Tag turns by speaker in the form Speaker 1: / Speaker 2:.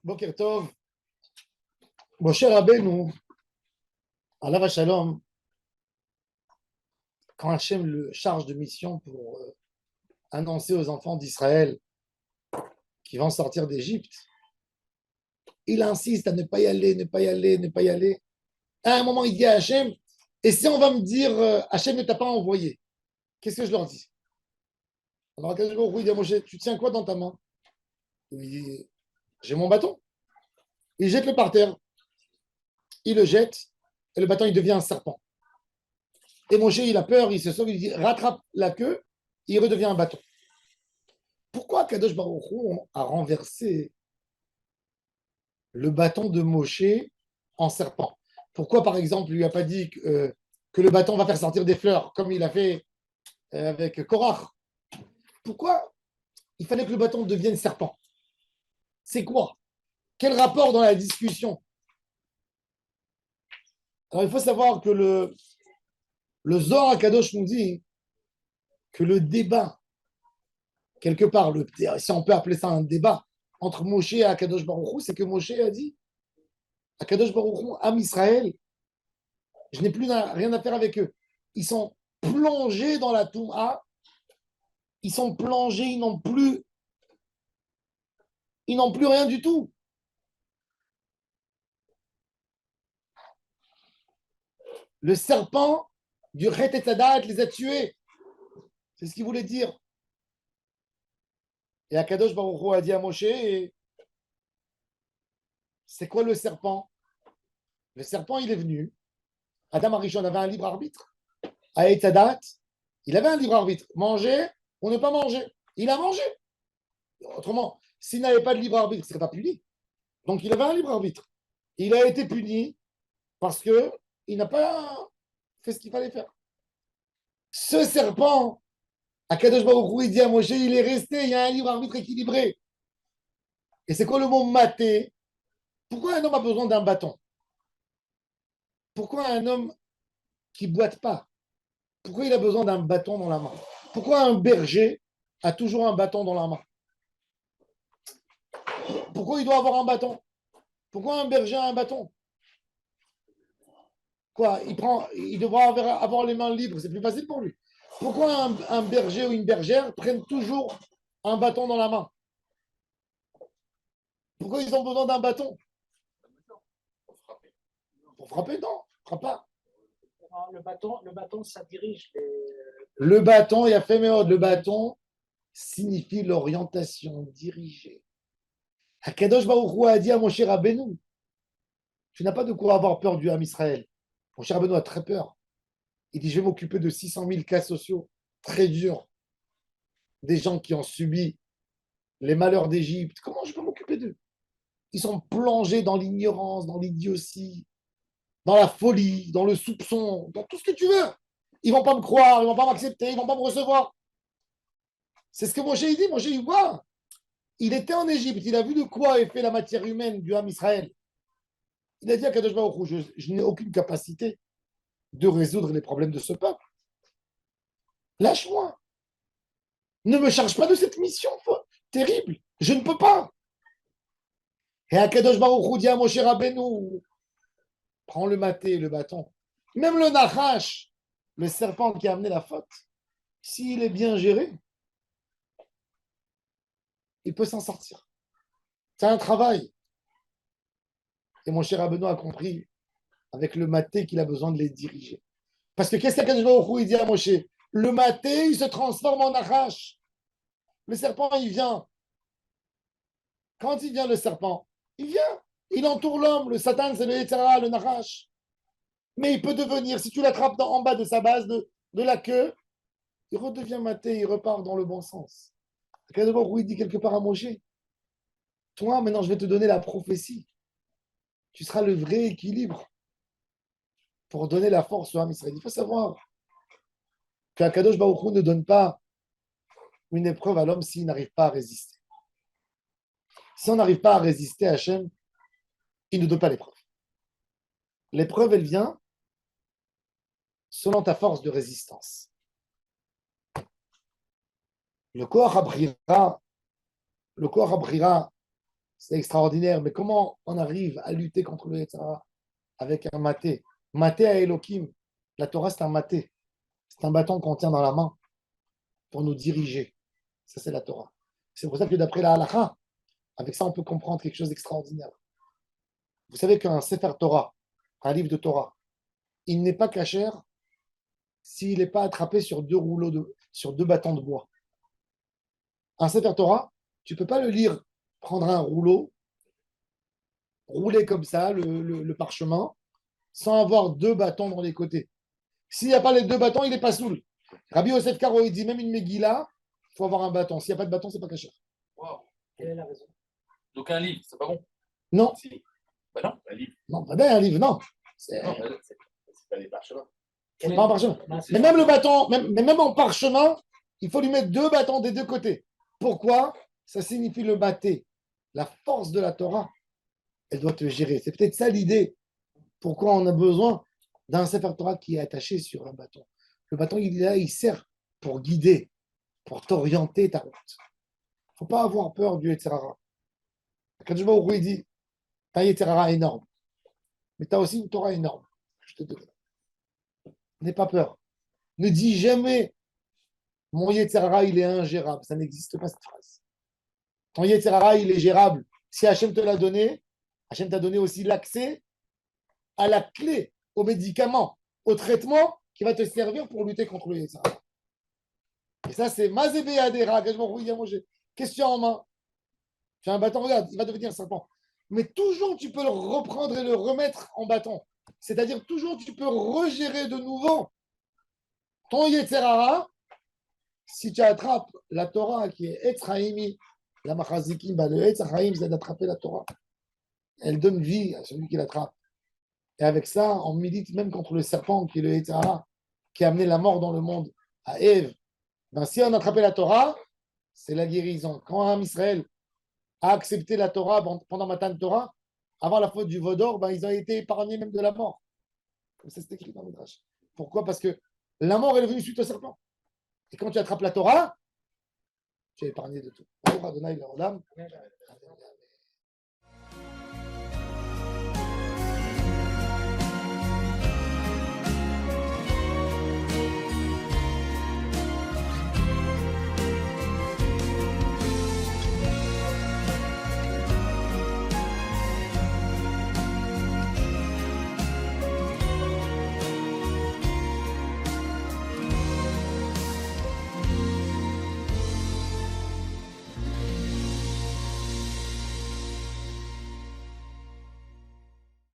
Speaker 1: Boker Tov, Moshe Rabbeinu, Alav Shalom, quand Hachem le charge de mission pour annoncer aux enfants d'Israël qui vont sortir d'Égypte, il insiste à ne pas y aller, ne pas y aller, ne pas y aller. À un moment, il dit à Hachem, et si on va me dire, Hachem ne t'a pas envoyé, qu'est-ce que je leur dis? Alors, il dit à Moshe, tu tiens quoi dans ta main? Il dit, j'ai mon bâton. Il jette le par terre, il le jette, et le bâton, il devient un serpent. Et Moshe, il a peur, il se sauve, il dit, rattrape la queue, il redevient un bâton. Pourquoi Kadosh Baruch Hu a renversé le bâton de Moshe en serpent? Pourquoi, par exemple, il lui a pas dit que le bâton va faire sortir des fleurs, comme il a fait avec Korach? Pourquoi il fallait que le bâton devienne serpent? C'est quoi? Quel rapport dans la discussion? Alors, il faut savoir que le Zohar HaKadosh nous dit que le débat, quelque part, si on peut appeler ça un débat, entre Moshe et Akadosh Baruch Hu, c'est que Moshe a dit Akadosh Baruch Hu, Am Israël, je n'ai plus rien à faire avec eux. Ils sont plongés dans la Touma, ils sont plongés, ils n'ont plus rien du tout. Le serpent du Chet et Tzadat les a tués. C'est ce qu'il voulait dire. Et Akadosh Baruch Hu a dit à Moshe, c'est quoi le serpent? Le serpent, il est venu. Adam Arishon avait un libre arbitre. À Etzadat, il avait un libre arbitre. Manger ou ne pas manger. Il a mangé. Autrement, s'il n'avait pas de libre arbitre, il ne serait pas puni. Donc, il avait un libre arbitre. Il a été puni parce qu'il n'a pas fait ce qu'il fallait faire. Ce serpent, Akadosh Baruch Hu, il dit à Moshe, il est resté, il y a un libre arbitre équilibré. Et c'est quoi le mot maté? Pourquoi un homme a besoin d'un bâton? Pourquoi un homme qui ne boite pas? Pourquoi il a besoin d'un bâton dans la main? Pourquoi un berger a toujours un bâton dans la main? Pourquoi il doit avoir un bâton? Pourquoi un berger a un bâton? Quoi? Il devra avoir les mains libres, c'est plus facile pour lui. Pourquoi un berger ou une bergère prennent toujours un bâton dans la main? Pourquoi ils ont besoin d'un bâton? Pour frapper? Non, frappe pas.
Speaker 2: Le bâton, ça dirige
Speaker 1: Le bâton, il a fait méode. Le bâton signifie l'orientation dirigée. Akadosh Baruch Hu a dit à Moshe Rabbeinu, tu n'as pas de quoi avoir peur du Ham Israël. Moshe Rabbeinu a très peur. Il dit, je vais m'occuper de 600 000 cas sociaux très durs. Des gens qui ont subi les malheurs d'Égypte. Comment je peux m'occuper d'eux? Ils sont plongés dans l'ignorance, dans l'idiotie, dans la folie, dans le soupçon, dans tout ce que tu veux. Ils ne vont pas me croire, ils ne vont pas m'accepter, ils ne vont pas me recevoir. C'est ce que Moshe dit. Moshe, il voit. Il était en Égypte, il a vu de quoi est fait la matière humaine du Ham Israël. Il a dit à Kadosh Baruch Hu, je n'ai aucune capacité de résoudre les problèmes de ce peuple. Lâche-moi. Ne me charge pas de cette mission terrible. Je ne peux pas. Et Akadosh Baruch Hu dit à Moshe Rabbeinu, prends le maté, le bâton. Même le Nachash, le serpent qui a amené la faute, s'il est bien géré, il peut s'en sortir. C'est un travail. Et Moshe Rabbeinu a compris avec le maté qu'il a besoin de les diriger. Parce que qu'est-ce qu'Akadosh Baruch Hu dit à Moshe? Le maté, il se transforme en Nachash. Le serpent, il vient. Quand il vient, le serpent, il vient. Il entoure l'homme. Le Satan, c'est le Yetzirah, le Nachash. Mais il peut devenir, si tu l'attrapes en bas de sa base, de la queue, il redevient maté, il repart dans le bon sens. Il dit quelque part à Moshe, toi, maintenant, je vais te donner la prophétie. Tu seras le vrai équilibre pour donner la force au Ham Israël. Il faut savoir qu'Akadosh Baruch Hu ne donne pas une épreuve à l'homme s'il n'arrive pas à résister. Si on n'arrive pas à résister à Hachem, il ne donne pas l'épreuve. L'épreuve, elle vient selon ta force de résistance. Le Koach Habrira c'est extraordinaire. Mais comment on arrive à lutter contre le Yetzer Hara avec un maté? Maté à Elohim. La Torah, c'est un maté. C'est un bâton qu'on tient dans la main pour nous diriger. Ça, c'est la Torah. C'est pour ça que d'après la halakha, avec ça, on peut comprendre quelque chose d'extraordinaire. Vous savez qu'un Sefer Torah, un livre de Torah, il n'est pas cachère s'il n'est pas attrapé sur sur deux bâtons de bois. Un Sefer Torah, tu ne peux pas le lire, prendre un rouleau, rouler comme ça le parchemin, sans avoir deux bâtons dans les côtés. S'il n'y a pas les deux bâtons, il n'est pas soul. Rabbi Yosef Karo, il dit même une Megillah, il faut avoir un bâton. S'il n'y a pas de bâton, c'est pas cachère.
Speaker 3: Wow.
Speaker 2: Quelle est la raison?
Speaker 3: Donc un livre, c'est pas bon.
Speaker 1: Non,
Speaker 3: Si. Bah non, un livre.
Speaker 1: non, pas bien un livre, non. C'est
Speaker 3: Non, bah, c'est pas des parchemins.
Speaker 1: pas un parchemin.
Speaker 2: Non, c'est
Speaker 1: Mais même le bâton, même en parchemin, il faut lui mettre deux bâtons des deux côtés. Pourquoi? Ça signifie le bâté. La force de la Torah, elle doit te gérer. C'est peut-être ça l'idée. Pourquoi on a besoin d'un Sefer Torah qui est attaché sur un bâton. Le bâton, il est là, il sert pour guider, pour t'orienter ta route. Il ne faut pas avoir peur du Yetzer Hara. Quand je vois où il dit, tu as un Yetzer Hara énorme, mais tu as aussi une Torah énorme. Je te donne. N'aie pas peur. Ne dis jamais, mon Yetzer Hara, il est ingérable. Ça n'existe pas cette phrase. Ton Yetzer Hara, il est gérable. Si Hachem te l'a donné, Hachem t'a donné aussi l'accès à la clé, au médicament, au traitement qui va te servir pour lutter contre le Yetzer Hara. Et ça, c'est Mazébé Adera, question en main. Tu as un bâton, regarde, il va devenir serpent. Mais toujours, tu peux le reprendre et le remettre en bâton. C'est-à-dire, toujours, tu peux regérer de nouveau ton Yetzer Hara. Si tu attrapes la Torah qui est Etzraïmi, la Machazikim, le Etzraïm, c'est d'attraper la Torah. Elle donne vie à celui qui l'attrape. Et avec ça, on milite même contre le serpent qui est le Yetzer Hara, qui a amené la mort dans le monde à Ève. Ben, si on a attrapé la Torah, c'est la guérison. Quand un Israël a accepté la Torah pendant Matan Torah, avant la faute du Vaudor, ben, ils ont été épargnés même de la mort. Comme ça, c'est écrit dans le Midrash. Pourquoi? Parce que la mort est venue suite au serpent. Et quand tu attrapes la Torah, tu es épargné de tout.